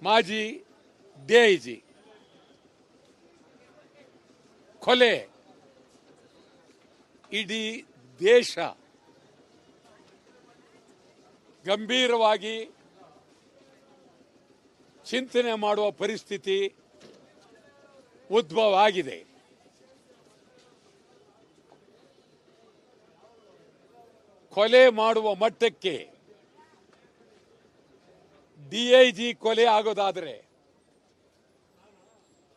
ಮಾಜಿ ಡಿಐಜಿ ಕೊಲೆ ಇಡೀ ದೇಶ ಗಂಭೀರವಾಗಿ ಚಿಂತನೆ ಮಾಡುವ ಪರಿಸ್ಥಿತಿ ಉದ್ಭವ ಆಗಿದೆ. ಕೊಲೆ ಮಾಡುವ ಮಟ್ಟಕ್ಕೆ ಡಿಐಜಿ ಕೊಲೆ ಆಗೋದಾದರೆ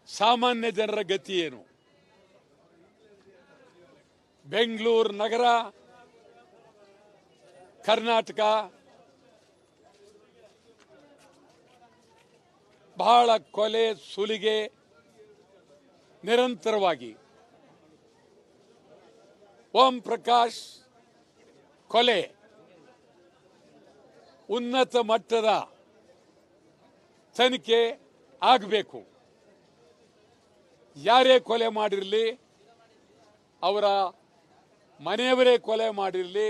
ಸಾಮಾನ್ಯ ಜನರ ಗತಿ ಏನು? ಬೆಂಗಳೂರು ನಗರ, ಕರ್ನಾಟಕ ಬಹಳ ಕೊಲೆ ಸುಲಿಗೆ ನಿರಂತರವಾಗಿ. ಓಂ ಪ್ರಕಾಶ್ ಕೊಲೆ ಉನ್ನತ ಮಟ್ಟದ ತನಿಖೆ ಆಗಬೇಕು. ಯಾರೇ ಕೊಲೆ ಮಾಡಿರಲಿ, ಅವರ ಮನೆಯವರೇ ಕೊಲೆ ಮಾಡಿರಲಿ,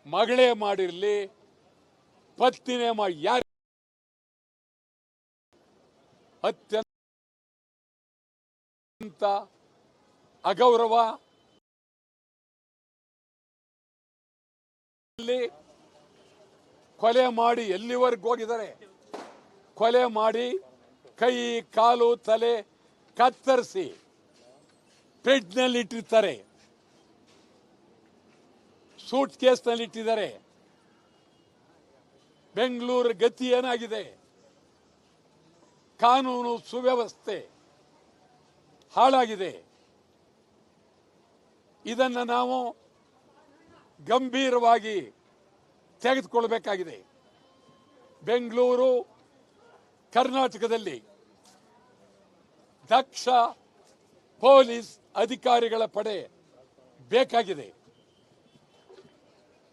ಮಗಳೇ ಮಾಡಿರಲಿ, ಪತ್ನಿನೇ ಮಾಡಿ, ಯಾರು ಅತ್ಯಂತ ಅಗೌರವ, ಕೊಲೆ ಮಾಡಿ ಎಲ್ಲಿವರೆಗೂ ಹೋಗಿದ್ದಾರೆ? ಕೊಲೆ ಮಾಡಿ ಕೈ, ಕಾಲು, ತಲೆ ಕತ್ತರಿಸಿ ಫ್ರಿಡ್ಜ್ನಲ್ಲಿ ಇಟ್ಟಿರ್ತಾರೆ, ಸೂಟ್ ಕೇಸ್ನಲ್ಲಿ ಇಟ್ಟಿದ್ದಾರೆ. ಬೆಂಗಳೂರು ಗತಿ ಏನಾಗಿದೆ? ಕಾನೂನು ಸುವ್ಯವಸ್ಥೆ ಹಾಳಾಗಿದೆ. ಇದನ್ನು ನಾವು ಗಂಭೀರವಾಗಿ ತೆಗೆದುಕೊಳ್ಳಬೇಕಾಗಿದೆ. ಬೆಂಗಳೂರು, ಕರ್ನಾಟಕದಲ್ಲಿ ದಕ್ಷ ಪೊಲೀಸ್ ಅಧಿಕಾರಿಗಳ ಪಡೆ ಬೇಕಾಗಿದೆ.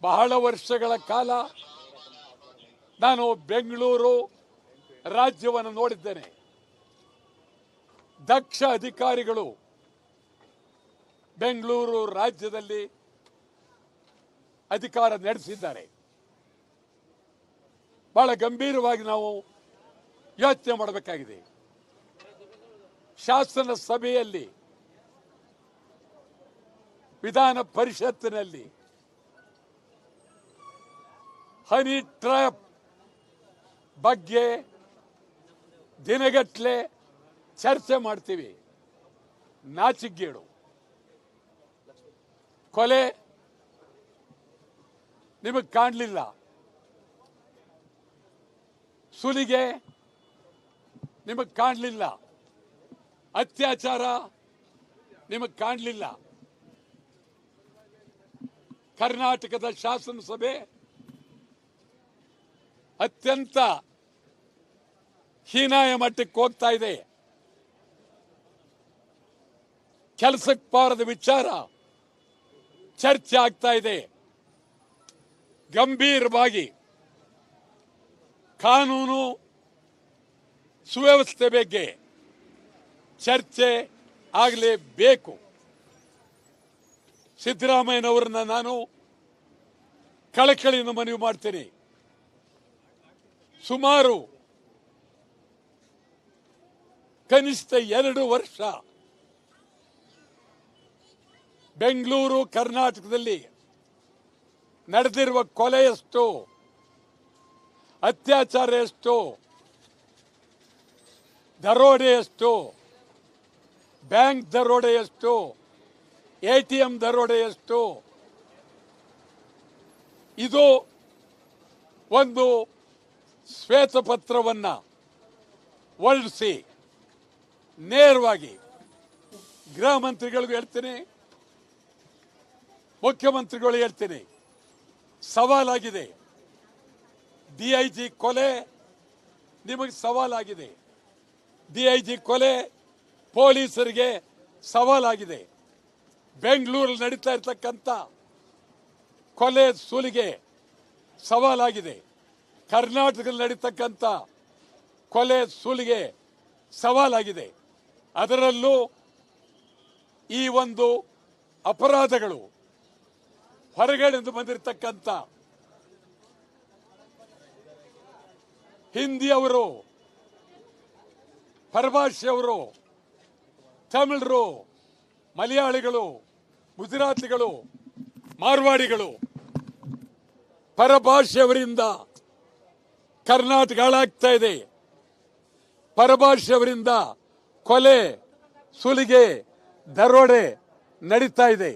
ಬಹಳ ವರ್ಷಗಳ ಕಾಲ ನಾನು ಬೆಂಗಳೂರು ರಾಜ್ಯವನ್ನು ನೋಡಿದ್ದೇನೆ. ದಕ್ಷ ಅಧಿಕಾರಿಗಳು ಬೆಂಗಳೂರು ರಾಜ್ಯದಲ್ಲಿ ಅಧಿಕಾರ ನಡೆಸಿದ್ದಾರೆ. ಬಹಳ ಗಂಭೀರವಾಗಿ ನಾವು ಯೋಚನೆ ಮಾಡಬೇಕಾಗಿದೆ. ಶಾಸನ ಸಭೆಯಲ್ಲಿ, ವಿಧಾನ ಪರಿಷತ್ತಿನಲ್ಲಿ ಹನಿ ಟ್ರ್ಯಾಪ್ ಬಗ್ಗೆ ದಿನಗಟ್ಟಲೆ ಚರ್ಚೆ ಮಾಡ್ತೀವಿ. ನಾಚಿಕೆಗೇಡು. ಕೊಲೆ ನಿಮಗೆ ಕಾಣಲಿಲ್ಲ, ಸುಲಿಗೆ ನಿಮಗೆ ಕಾಣಲಿಲ್ಲ, ಅತ್ಯಾಚಾರ ನಿಮಗೆ ಕಾಣಲಿಲ್ಲ. ಕರ್ನಾಟಕದ ಶಾಸನ ಸಭೆ ಅತ್ಯಂತ ಹೀನಾಯ ಮಟ್ಟಕ್ಕೆ ಹೋಗ್ತಾ ಇದೆ. ಕೆಲಸಕ್ಕೆ ಬಾರದ ವಿಚಾರ ಚರ್ಚೆ ಆಗ್ತಾ ಇದೆ. ಗಂಭೀರವಾಗಿ ಕಾನೂನು ಸುವ್ಯವಸ್ಥೆ ಬಗ್ಗೆ ಚರ್ಚೆ ಆಗಲೇಬೇಕು. ಸಿದ್ದರಾಮಯ್ಯನವರನ್ನ ನಾನು ಕಳಕಳಿಯನ್ನು ಮನವಿ ಮಾಡ್ತೇನೆ. ಸುಮಾರು ಕನಿಷ್ಠ 2 ವರ್ಷ ಬೆಂಗಳೂರು, ಕರ್ನಾಟಕದಲ್ಲಿ ನಡೆದಿರುವ ಕೊಲೆ ಎಷ್ಟು, ಅತ್ಯಾಚಾರ ಎಷ್ಟು, ದರೋಡೆ ಎಷ್ಟು, ಬ್ಯಾಂಕ್ ದರೋಡೆ ಎಷ್ಟು, ATM ದರೋಡೆ ಎಷ್ಟು, ಇದು ಒಂದು ಶ್ವೇತಪತ್ರವನ್ನ ಹೊರಡಿಸಿ ನೇರವಾಗಿ ಗೃಹ ಮಂತ್ರಿಗಳಿಗೂ ಹೇಳ್ತೀನಿ, ಮುಖ್ಯಮಂತ್ರಿಗಳು ಹೇಳ್ತೀನಿ, ಸವಾಲಾಗಿದೆ. ಡಿಐಜಿ ಕೊಲೆ ನಿಮಗೆ ಸವಾಲಾಗಿದೆ. ಡಿಐಜಿ ಕೊಲೆ ಪೊಲೀಸರಿಗೆ ಸವಾಲಾಗಿದೆ. ಬೆಂಗಳೂರಲ್ಲಿ ನಡೀತಾ ಇರ್ತಕ್ಕಂಥ ಕೊಲೆ ಸುಲಿಗೆ ಸವಾಲಾಗಿದೆ. ಕರ್ನಾಟಕದಲ್ಲಿ ನಡೀತಕ್ಕಂಥ ಕೊಲೆ ಸುಲಿಗೆ ಸವಾಲಾಗಿದೆ. ಅದರಲ್ಲೂ ಈ ಒಂದು ಅಪರಾಧಗಳು ಹೊರಗಡೆಯಿಂದ ಬಂದಿರತಕ್ಕಂಥ ಹಿಂದಿಯವರು ಪರಭಾಷೆಯವರು, ತಮಿಳರು, ಮಲಯಾಳಿಗಳು, ಗುಜರಾತಿಗಳು, ಮಾರ್ವಾಡಿಗಳು, ಪರಭಾಷೆಯವರಿಂದ ಕರ್ನಾಟಕ ಹಾಳಾಗ್ತಾ ಇದೆ. ಪರಭಾಷೆಯವರಿಂದ ಕೊಲೆ, ಸುಲಿಗೆ, ದರೋಡೆ ನಡೀತಾ ಇದೆ.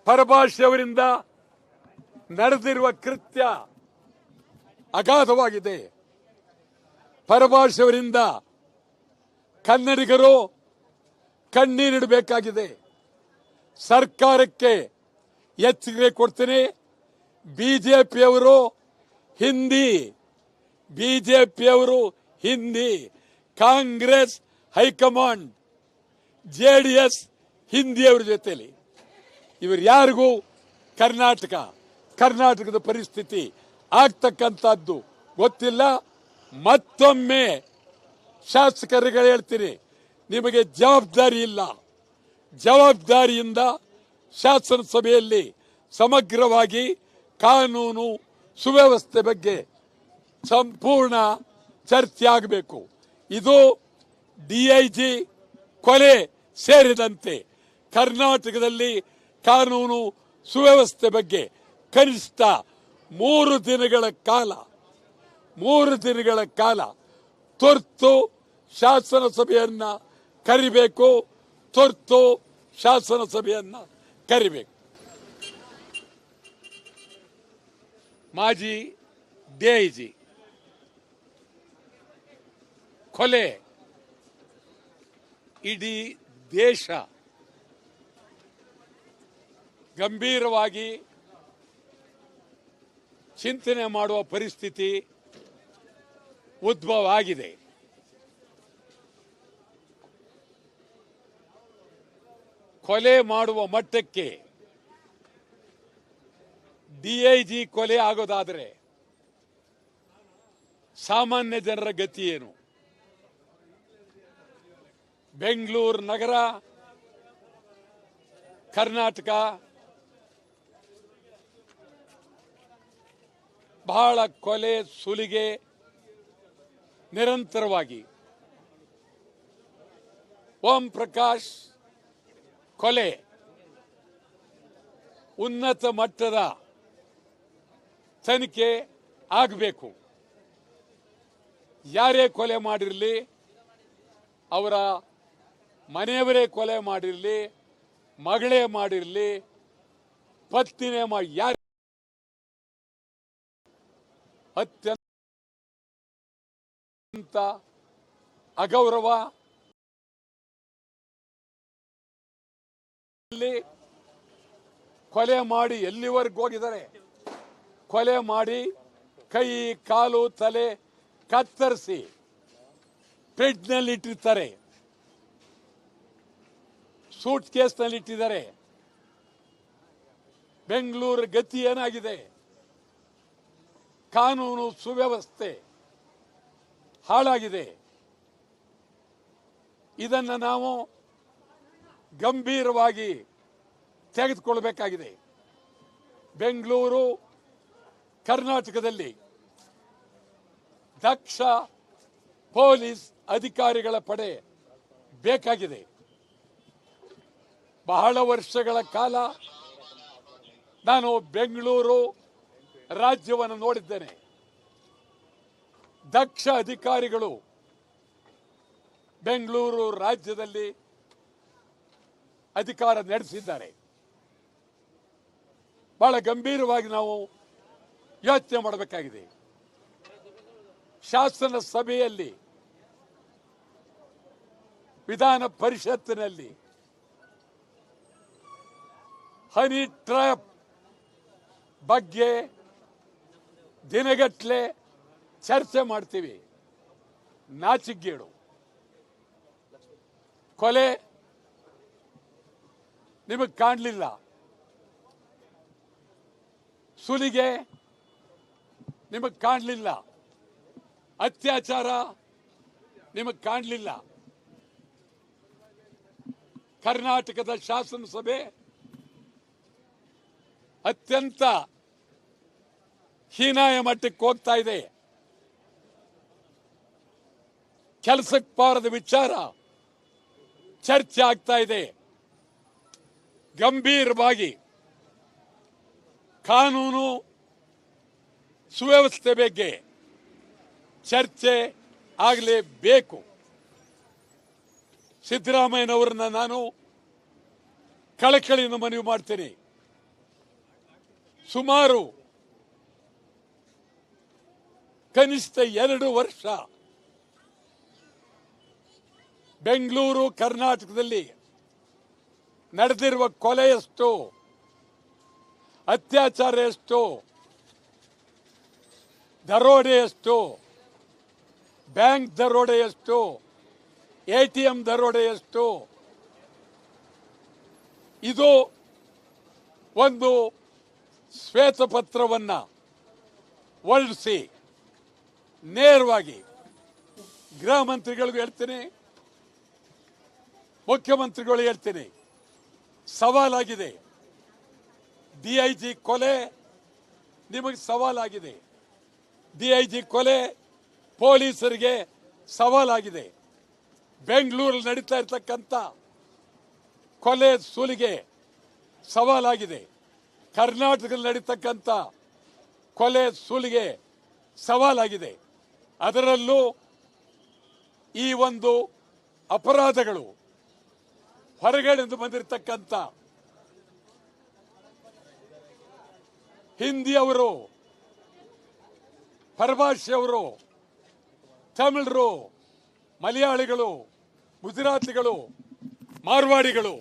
ಪರಭಾಷೆಯವರಿಂದ ನಡೆದಿರುವ ಕೃತ್ಯ ಅಗಾಧವಾಗಿದೆ. ಪರಭಾಷೆಯವರಿಂದ ಕನ್ನಡಿಗರು ಕಣ್ಣೀರಿಡಬೇಕಾಗಿದೆ. ಸರ್ಕಾರಕ್ಕೆ ಎಚ್ಚರಿಕೆ ಕೊಡ್ತೀನಿ. ಬಿಜೆಪಿಯವರು ಹಿಂದಿ, ಕಾಂಗ್ರೆಸ್ ಹೈಕಮಾಂಡ್ ಜೆಡಿಎಸ್ ಹಿಂದಿಯವರ ಜೊತೆಲಿ ಇವರು ಯಾರಿಗೂ ಕರ್ನಾಟಕದ ಪರಿಸ್ಥಿತಿ ಆಗ್ತಕ್ಕಂಥದ್ದು ಗೊತ್ತಿಲ್ಲ. ಮತ್ತೊಮ್ಮೆ ಶಾಸಕರುಗಳು ಹೇಳ್ತೀನಿ, ನಿಮಗೆ ಜವಾಬ್ದಾರಿ ಇಲ್ಲ. ಜವಾಬ್ದಾರಿಯಿಂದ ಶಾಸನಸಭೆಯಲ್ಲಿ ಸಮಗ್ರವಾಗಿ ಕಾನೂನು ಸುವ್ಯವಸ್ಥೆ ಬಗ್ಗೆ ಸಂಪೂರ್ಣ ಚರ್ಚೆ ಆಗಬೇಕು. ಇದು ಡಿಐಜಿ ಕೊಲೆ ಸೇರಿದಂತೆ ಕರ್ನಾಟಕದಲ್ಲಿ ಕಾನೂನು ಸುವ್ಯವಸ್ಥೆ ಬಗ್ಗೆ ಕನಿಷ್ಠ 3 ದಿನಗಳ ಕಾಲ ತುರ್ತು ಶಾಸನಸಭೆಯನ್ನ ಕರಿಬೇಕು. ಮಾಜಿ ಡಿಐಜಿ ಕೊಲೆ ಇಡೀ ದೇಶ ಗಂಭೀರವಾಗಿ ಚಿಂತನೆ ಮಾಡುವ ಪರಿಸ್ಥಿತಿ ಉದ್ಭವ ಆಗಿದೆ. ಕೊಲೆ ಮಾಡುವ ಮಟ್ಟಕ್ಕೆ ಡಿಐಜಿ ಕೊಲೆ ಆಗೋದಾದರೆ ಸಾಮಾನ್ಯ ಜನರ ಗತಿ ಏನು? ಬೆಂಗಳೂರು ನಗರ, ಕರ್ನಾಟಕ ಬಹಳ ಕೊಲೆ ಸುಲಿಗೆ ನಿರಂತರವಾಗಿ. ಓಂ ಪ್ರಕಾಶ್ ಕೊಲೆ ಉನ್ನತ ಮಟ್ಟದ ತನಿಖೆ ಆಗಬೇಕು. ಯಾರೇ ಕೊಲೆ ಮಾಡಿರಲಿ, ಅವರ ಮನೆಯವರೇ ಕೊಲೆ ಮಾಡಿರಲಿ, ಮಗಳೇ ಮಾಡಿರಲಿ, ಪತ್ನಿನೇ ಮಾಡಿ, ಯಾರು ಅತ್ಯಂತ ಅಗೌರವ, ಕೊಲೆ ಮಾಡಿ ಎಲ್ಲಿವರೆಗೂ ಹೋಗಿದ್ದಾರೆ? ಕೊಲೆ ಮಾಡಿ ಕೈ, ಕಾಲು, ತಲೆ ಕತ್ತರಿಸಿ ಫ್ರಿಡ್ಜ್ನಲ್ಲಿ ಇಟ್ಟಿರ್ತಾರೆ, ಸೂಟ್ ಕೇಸ್ನಲ್ಲಿ ಇಟ್ಟಿದ್ದಾರೆ. ಬೆಂಗಳೂರು ಗತಿ ಏನಾಗಿದೆ? ಕಾನೂನು ಸುವ್ಯವಸ್ಥೆ ಹಾಳಾಗಿದೆ. ಇದನ್ನು ನಾವು ಗಂಭೀರವಾಗಿ ತೆಗೆದುಕೊಳ್ಳಬೇಕಾಗಿದೆ. ಬೆಂಗಳೂರು, ಕರ್ನಾಟಕದಲ್ಲಿ ದಕ್ಷ ಪೊಲೀಸ್ ಅಧಿಕಾರಿಗಳ ಪಡೆ ಬೇಕಾಗಿದೆ. ಬಹಳ ವರ್ಷಗಳ ಕಾಲ ನಾನು ಬೆಂಗಳೂರು ರಾಜ್ಯವನ್ನು ನೋಡಿದ್ದೇನೆ. ದಕ್ಷ ಅಧಿಕಾರಿಗಳು ಬೆಂಗಳೂರು ರಾಜ್ಯದಲ್ಲಿ ಅಧಿಕಾರ ನಡೆಸಿದ್ದಾರೆ. ಬಹಳ ಗಂಭೀರವಾಗಿ ನಾವು ಯೋಚನೆ ಮಾಡಬೇಕಾಗಿದೆ. ಶಾಸನ ಸಭೆಯಲ್ಲಿ, ವಿಧಾನ ಪರಿಷತ್ತಿನಲ್ಲಿ ಹನಿ ಟ್ರ್ಯಾಪ್ ಬಗ್ಗೆ ದಿನಗಟ್ಟಲೆ ಚರ್ಚೆ ಮಾಡ್ತೀವಿ. ನಾಚಿಕೆಗೇಡು. ಕೊಲೆ ನಿಮಗೆ ಕಾಣಲಿಲ್ಲ, ಸುಲಿಗೆ ನಿಮಗೆ ಕಾಣಲಿಲ್ಲ, ಅತ್ಯಾಚಾರ ನಿಮಗೆ ಕಾಣಲಿಲ್ಲ. ಕರ್ನಾಟಕದ ಶಾಸನಸಭೆ ಅತ್ಯಂತ ಹೀನಾಯ ಮಟ್ಟಕ್ಕೆ ಹೋಗ್ತಾ ಇದೆ. ಕೆಲಸಕ್ಕೆ ಬಾರದ ವಿಚಾರ ಚರ್ಚೆ ಆಗ್ತಾ ಇದೆ. ಗಂಭೀರವಾಗಿ ಕಾನೂನು ಸುವ್ಯವಸ್ಥೆ ಬಗ್ಗೆ ಚರ್ಚೆ ಆಗಲೇಬೇಕು. ಸಿದ್ದರಾಮಯ್ಯನವರನ್ನ ನಾನು ಕಳಕಳಿಯನ್ನು ಮನವಿ ಮಾಡ್ತೇನೆ. ಸುಮಾರು ಕನಿಷ್ಠ 2 ವರ್ಷ ಬೆಂಗಳೂರು ಕರ್ನಾಟಕದಲ್ಲಿ ನಡೆದಿರುವ ಕೊಲೆ ಎಷ್ಟು, ಅತ್ಯಾಚಾರ ಎಷ್ಟು, ದರೋಡೆ ಎಷ್ಟು, ಬ್ಯಾಂಕ್ ದರೋಡೆ ಎಷ್ಟು, ATM ದರೋಡೆ ಎಷ್ಟು, ಇದು ಒಂದು ಶ್ವೇತಪತ್ರವನ್ನ ಹೊರಡಿಸಿ ನೇರವಾಗಿ ಗೃಹ ಮಂತ್ರಿಗಳಿಗೂ ಹೇಳ್ತೀನಿ, ಮುಖ್ಯಮಂತ್ರಿಗಳು ಹೇಳ್ತೀನಿ, ಸವಾಲಾಗಿದೆ. DIG ಕೊಲೆ ನಿಮಗೆ ಸವಾಲಾಗಿದೆ. DIG ಕೊಲೆ ಪೊಲೀಸರಿಗೆ ಸವಾಲಾಗಿದೆ. ಬೆಂಗಳೂರಲ್ಲಿ ನಡೀತಾ ಇರ್ತಕ್ಕಂಥ ಕೊಲೆ ಸುಲಿಗೆ ಸವಾಲಾಗಿದೆ. ಕರ್ನಾಟಕದಲ್ಲಿ ನಡೀತಕ್ಕಂಥ ಕೊಲೆ ಸುಲಿಗೆ ಸವಾಲಾಗಿದೆ. ಅದರಲ್ಲೂ ಈ ಒಂದು ಅಪರಾಧಗಳು ಹೊರಗಡೆಯಿಂದ ಬಂದಿರತಕ್ಕಂಥ ಹಿಂದಿಯವರು, ಪರಭಾಷೆಯವರು, ತಮಿಳರು, ಮಲಯಾಳಿಗಳು, ಗುಜರಾತಿಗಳು, ಮಾರ್ವಾಡಿಗಳು,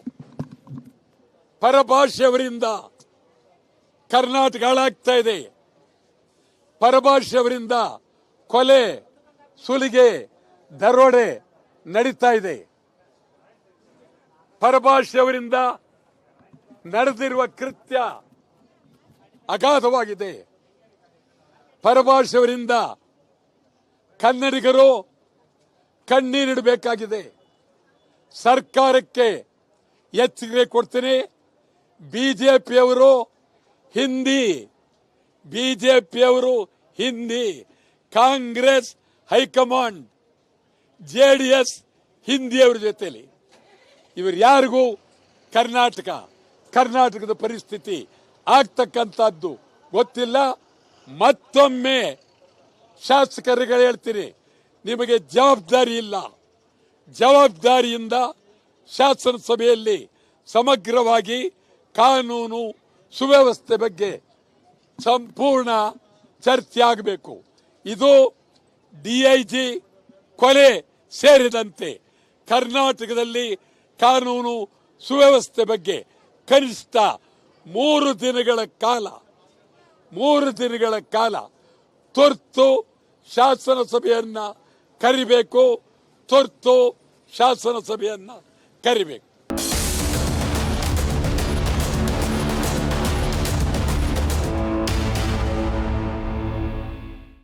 ಪರಭಾಷೆಯವರಿಂದ ಕರ್ನಾಟಕ ಹಾಳಾಗ್ತಾ ಇದೆ. ಪರಭಾಷೆಯವರಿಂದ ಕೊಲೆ, ಸುಲಿಗೆ, ದರೋಡೆ ನಡೀತಾ ಇದೆ. ಪರಭಾಷೆಯವರಿಂದ ನಡೆದಿರುವ ಕೃತ್ಯ ಅಗಾಧವಾಗಿದೆ. ಪರಭಾಷೆಯವರಿಂದ ಕನ್ನಡಿಗರು ಕಣ್ಣೀರಿಡಬೇಕಾಗಿದೆ. ಸರ್ಕಾರಕ್ಕೆ ಎಚ್ಚರಿಕೆ ಕೊಡ್ತೀನಿ. ಬಿಜೆಪಿಯವರು ಹಿಂದಿ, ಕಾಂಗ್ರೆಸ್ ಹೈಕಮಾಂಡ್, JDS ಹಿಂದಿಯವರ ಜೊತೆಲಿ ಇವರು ಯಾರಿಗೂ ಕರ್ನಾಟಕದ ಪರಿಸ್ಥಿತಿ ಆಗ್ತಕ್ಕಂಥದ್ದು ಗೊತ್ತಿಲ್ಲ. ಮತ್ತೊಮ್ಮೆ ಶಾಸಕರಿಗೆ ಹೇಳ್ತೀನಿ, ನಿಮಗೆ ಜವಾಬ್ದಾರಿ ಇಲ್ಲ. ಜವಾಬ್ದಾರಿಯಿಂದ ಶಾಸನಸಭೆಯಲ್ಲಿ ಸಮಗ್ರವಾಗಿ ಕಾನೂನು ಸುವ್ಯವಸ್ಥೆ ಬಗ್ಗೆ ಸಂಪೂರ್ಣ ಚರ್ಚೆ ಆಗಬೇಕು. ಇದು DIG ಕೊಲೆ ಸೇರಿದಂತೆ ಕರ್ನಾಟಕದಲ್ಲಿ ಕಾನೂನು ಸುವ್ಯವಸ್ಥೆ ಬಗ್ಗೆ ಕನಿಷ್ಠ 3 ದಿನಗಳ ಕಾಲ ತುರ್ತು ಶಾಸನಸಭೆಯನ್ನ ಕರಿಬೇಕು.